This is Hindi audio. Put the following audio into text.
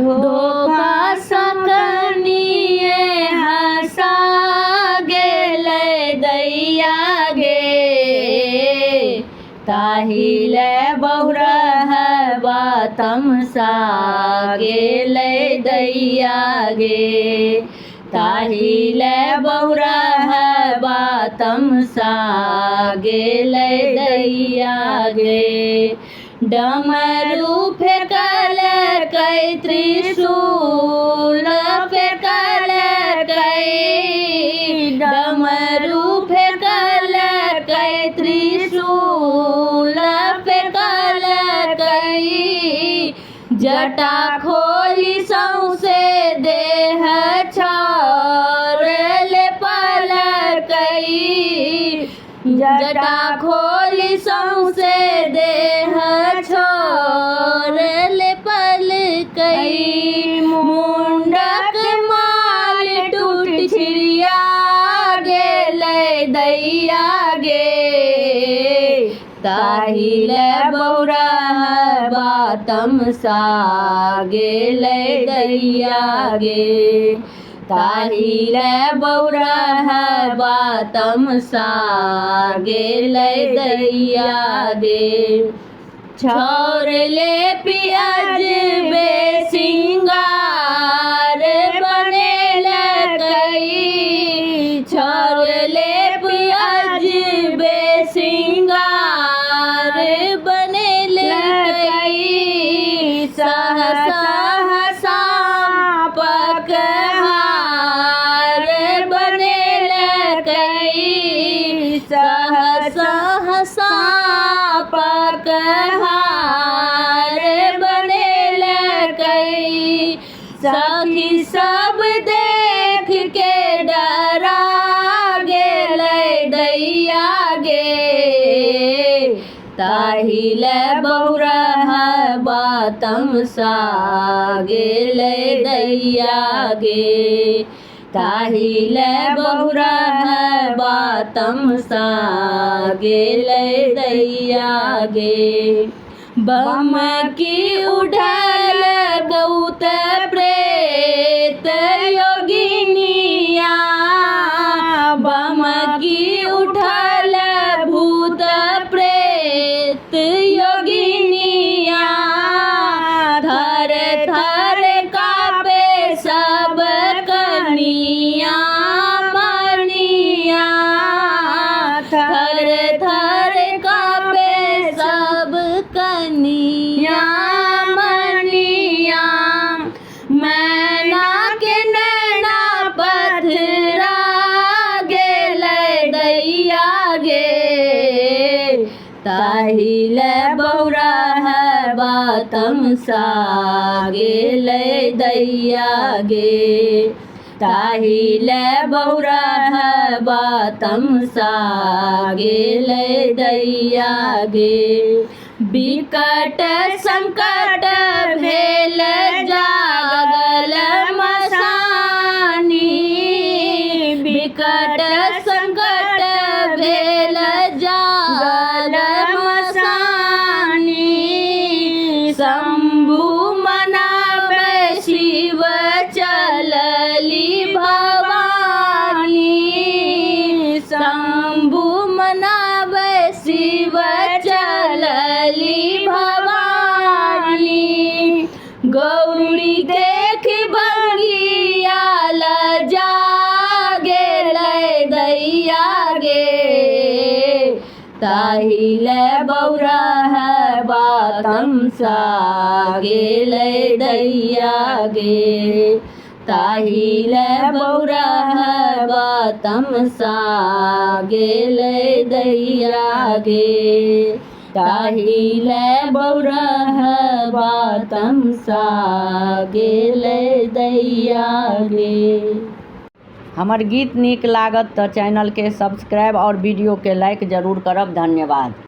धोखा सकनिए हंसा गेलै दैया गे, ताहिले बहुरहबा तमसा गेलै दैया गे, ताहिले बहुरहबा तमसा गेलै दैया गे। डमरू फेंकलकै त्रिशूल फेंकलकै, डमरू फेंकलकै त्रिशूल फेंकलकै, जटा खोली सौंसे देह छाउर लेपलकै, जटा खोली सौंसे देह छाउर लेपलकै। मुंडक माल टूट छिड़िया गेलै दैया गे, ताहिले बहुरहबा तमसा गेलै दैया गे, ताहिले बहुरहबा तमसा गेलै दैया गे। छाउर लेपि अजबे सिंगार बनेलकै, छाउर लेपि अजबे सिंगार बनेलकै, सहसा साँपक हार बनेलकै, सहसा साँपक हार बनेलकै। सखी सब देख के डरा गेलै दैया गे, ताहिले बहुरहबा तमसा गेलै दैया गे, ताहिले बहुरहबा तमसा गेलै दैया गे। बमकी उठल भूत प्रेत योगिनिया, बमकी उठल भूत प्रेत योगिनिया, थर थर कापे सब कनिया मनिया, थर थर कापे सब कनिया मनिया। मैना के नैना पथरा गेलै दैया गे, ताहिले बहुरहबा तमसा गेलै दैया गे, ताहिले बहुरहबा तमसा गेलै दैया गे। बिकट संकट भेल जागल मसानी, बिकट संकट भेल जागल मसानी, शंभु मनाबै शिव चलली भवानी, शंभु मनाबै शिव चलली भवानी। गौरी देख भंगिया लजा गेलै दैया गे, ताहिले बहुरहबा तमसा गेलै दैया गे, ताहिले बहुरहबा तमसा गेलै दैया गे, ताहिले बहुरहबा तमसा गेलै दैया गे। हमर गीत नीक लागत तऽ चैनल के सब्सक्राइब और वीडियो के लाइक जरूर करब। धन्यवाद।